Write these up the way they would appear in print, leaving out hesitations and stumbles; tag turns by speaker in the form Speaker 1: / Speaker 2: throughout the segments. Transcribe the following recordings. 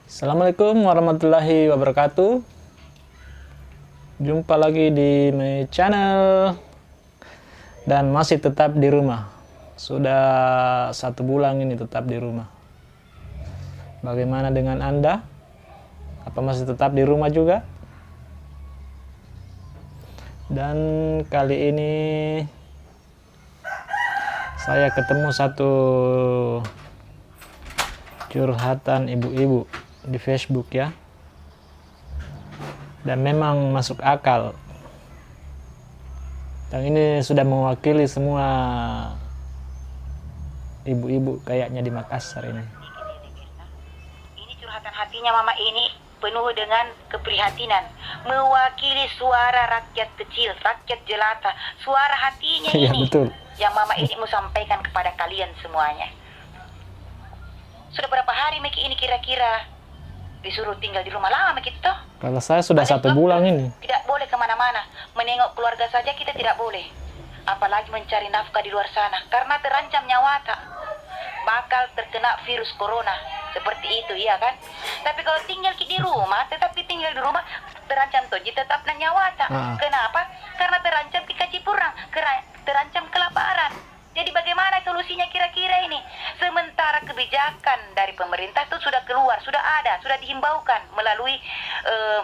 Speaker 1: Assalamualaikum warahmatullahi wabarakatuh. Jumpa lagi di my channel dan masih tetap di rumah. Sudah 1 bulan ini tetap di rumah. Bagaimana dengan Anda? Apa masih tetap di rumah juga? Dan kali ini saya ketemu satu curhatan ibu-ibu di Facebook ya, dan memang masuk akal, dan ini sudah mewakili semua ibu-ibu kayaknya di Makassar ini.
Speaker 2: Ini curhatan hatinya mama ini penuh dengan keprihatinan, mewakili suara rakyat kecil, rakyat jelata, suara hatinya
Speaker 1: Iya,
Speaker 2: ini
Speaker 1: betul.
Speaker 2: yang mama ini mau sampaikan kepada kalian semuanya. Sudah berapa hari Meki ini kira-kira disuruh tinggal di rumah lama Meki toh?
Speaker 1: Kalau saya sudah 1 bulan ini.
Speaker 2: Tidak boleh kemana-mana, menengok keluarga saja kita tidak boleh. Apalagi mencari nafkah di luar sana, karena terancam nyawa tak. Bakal terkena virus corona, seperti itu ya kan. Tapi kalau tinggal di rumah, tetapi tinggal di rumah terancam toh, tetap nyawa tak. Kenapa? Karena terancam kecipurang, terancam kelaparan. Jadi bagaimana solusinya kira-kira ini? Sementara kebijakan dari pemerintah itu sudah keluar, sudah ada, sudah dihimbaukan melalui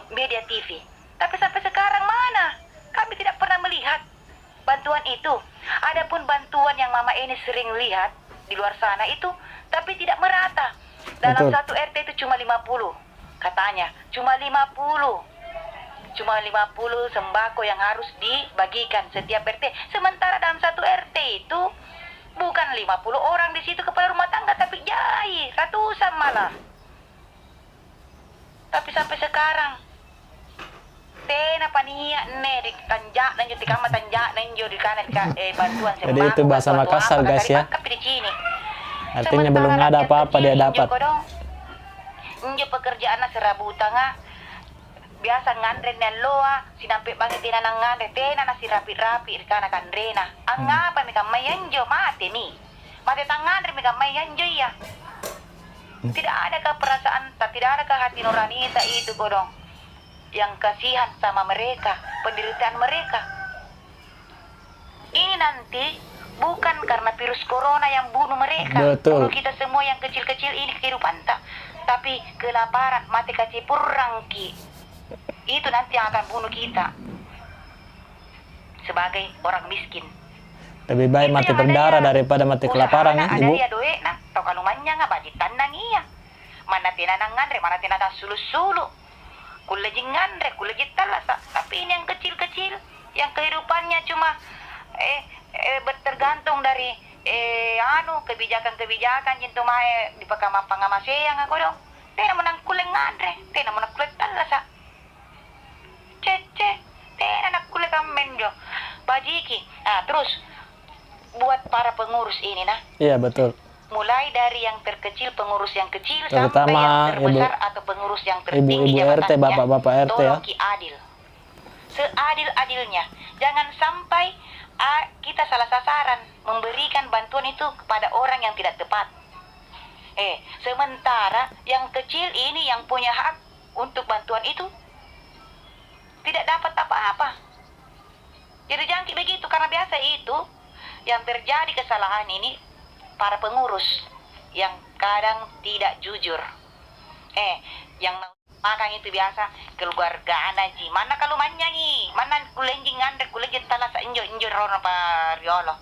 Speaker 2: media TV. Tapi sampai sekarang mana? Kami tidak pernah melihat bantuan itu. Adapun bantuan yang mama ini sering lihat di luar sana itu, tapi tidak merata. Dalam
Speaker 1: Betul.
Speaker 2: satu RT itu cuma 50, katanya. Cuma 50 sembako yang harus dibagikan setiap RT. Sementara dalam satu RT itu bukan 50 orang di situ kepala rumah tangga, tapi jai ratusan malah. Tapi sampai sekarang tena pania ne di tanjak dan di kamar tanjak dan di kanan bantuan sembako.
Speaker 1: Jadi itu bahasa Makassar guys ya. Artinya belum ada apa-apa dia dapat.
Speaker 2: Njo pekerjaan serabutan biasa ngandre nan loa sinampe banget tina nang ngandre tena nasi rapi-rapi kana kandrena apa meka mayanjo mate mi mate tangandre meka mayanjo ya. Tidak ada perasaan, tidak ada hati nurani itu kodong yang kasihan sama mereka, penderitaan mereka. Ini nanti bukan karena virus corona yang bunuh mereka,
Speaker 1: Betul.
Speaker 2: bunuh kita semua yang kecil-kecil ini kehidupan tak, tapi kelaparan, mati kacipurang ki. Itu nanti yang akan bunuh kita sebagai orang miskin.
Speaker 1: Lebih baik
Speaker 2: Itu
Speaker 1: mati
Speaker 2: yang
Speaker 1: berdarah
Speaker 2: ada ya.
Speaker 1: daripada mati kelaparan ya,
Speaker 2: Ada
Speaker 1: Ibu.
Speaker 2: ya doe nah, tau kalumanya nga ba ditandang iya. Mana tinanangandre, mana tinanang sulu-sulu. Kulajingandre, kulajittalasa. Tapi ini yang kecil-kecil, yang kehidupannya cuma bertergantung dari kebijakan-kebijakan jintu mae di pangamaseang ako dong. Tena menang kulengandre, tena menang kulettalasa. Cece, tena nak kulit kamen jo. Bajiki. Nah, terus buat para pengurus ini nah.
Speaker 1: Iya, betul.
Speaker 2: Mulai dari yang terkecil, pengurus yang kecil,
Speaker 1: Terutama
Speaker 2: sampai yang terbesar atau pengurus yang tertinggi
Speaker 1: ibu-ibu RT,
Speaker 2: jabatannya.
Speaker 1: bapak-bapak RT ya.
Speaker 2: Tolong ki adil. Seadil-adilnya. Jangan sampai kita salah sasaran memberikan bantuan itu kepada orang yang tidak tepat. Sementara yang kecil ini yang punya hak untuk bantuan itu tidak dapat apa-apa. Jadi jangan begitu, karena biasa itu yang terjadi kesalahan ini para pengurus yang kadang tidak jujur. Yang makan itu biasa keluarga anaji. Mana kalau manyangi, mana kulenjing ande kulenjing tanah sa injo rono pariolo.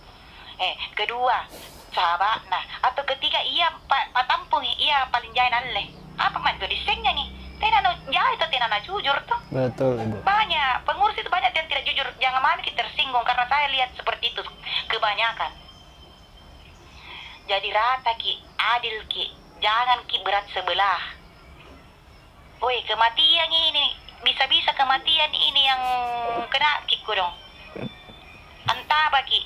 Speaker 2: Kedua, sahabat nah atau ketiga iya patampung iya paling jain alle. Apa man to disengnya nih? Tena no jai to tena na jujur tuh.
Speaker 1: Betul, Ibu.
Speaker 2: Banyak pengurus itu banyak yang tidak jujur. Jangan mana kita tersinggung karena saya lihat seperti itu kebanyakan. Jadi rata ki, adil ki, jangan ki berat sebelah. Woi, kematian ini, bisa-bisa kematian ini yang kena ki dong. Antaba ki,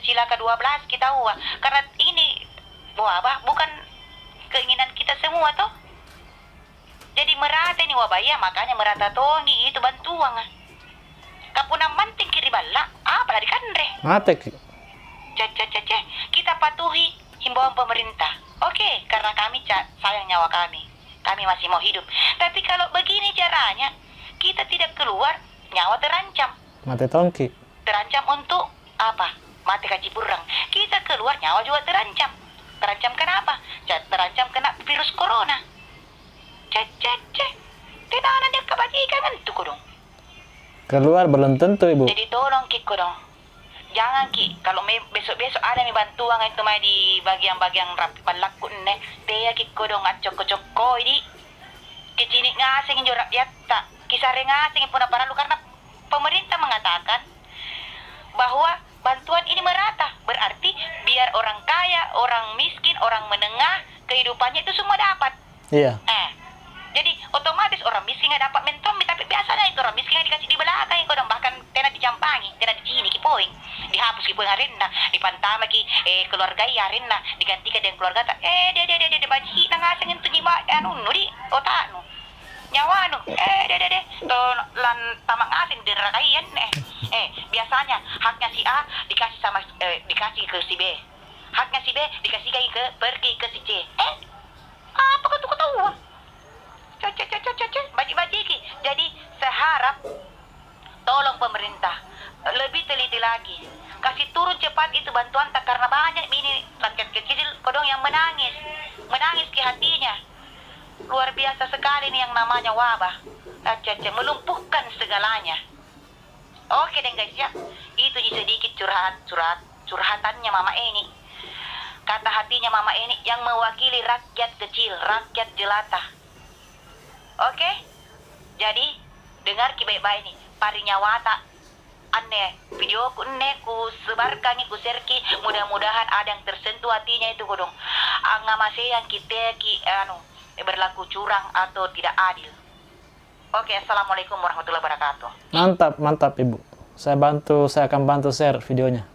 Speaker 2: cilaka 12 kita tahu. Karena ini wabah bukan keinginan kita semua toh. Jadi merata ini wabah ya, makanya merata tongi itu bantuan. Kapunang manting kiri bala, apa lagi kandre?
Speaker 1: Matek.
Speaker 2: Kita patuhi himbauan pemerintah. Oke, karena kami sayang nyawa kami. kami masih mau hidup. Tapi kalau begini caranya, kita tidak keluar, nyawa terancam.
Speaker 1: Mati tongki.
Speaker 2: Terancam untuk apa? Mati kacipurang. Kita keluar, nyawa juga terancam. Terancam kenapa? Terancam kena virus corona. Tidak ada kebajikan itu dong.
Speaker 1: Keluar belum tentu, Ibu.
Speaker 2: Jadi tolong Kiko dong. Jangan Ki, kalau besok-besok ada nih bantuan itu mah di bagian-bagian rapi palaku nih. Dia Kiko dong acok-coko ini. Kecini ngasing jo rakyat tak. Kisare ngasing pun apa lalu karena pemerintah mengatakan bahwa bantuan ini merata. Berarti biar orang kaya, orang miskin, orang menengah, kehidupannya itu semua dapat.
Speaker 1: Iya.
Speaker 2: Jadi otomatis orang miskin nggak dapat mentomi, tapi biasanya itu orang miskin nggak dikasih di belakang, kodong bahkan tena dicampangi, tena dicini ki poin, dihapus ki poin arinna, dipantama ki keluarga ya arinna, digantikan dengan keluarga tak, de baji nang asing itu jima anu nudi otak nu nyawa nu de to lan tamang asing dirakayan biasanya haknya si A dikasih sama dikasih ke si B, haknya si B dikasih ke pergi ke si C, apa kau tuh tahu? Baji-baji ki. Jadi saya harap tolong pemerintah lebih teliti lagi, kasih turun cepat itu bantuan tak, karena banyak ini rakyat kecil kodong yang menangis ke hatinya. Luar biasa sekali nih yang namanya wabah. Melumpuhkan segalanya. Oke deh guys ya, itu sedikit curhatannya Mama Eni. Kata hatinya Mama Eni yang mewakili rakyat kecil, rakyat jelata. Oke, jadi dengar ki baik-baik nih, parinya wata aneh video ku ku sebarkan ku serki, mudah-mudahan ada yang tersentuh hatinya itu kodong. Angamase yang kita berlaku curang atau tidak adil. Oke, assalamualaikum warahmatullahi wabarakatuh.
Speaker 1: Mantap Ibu. Saya akan bantu share videonya.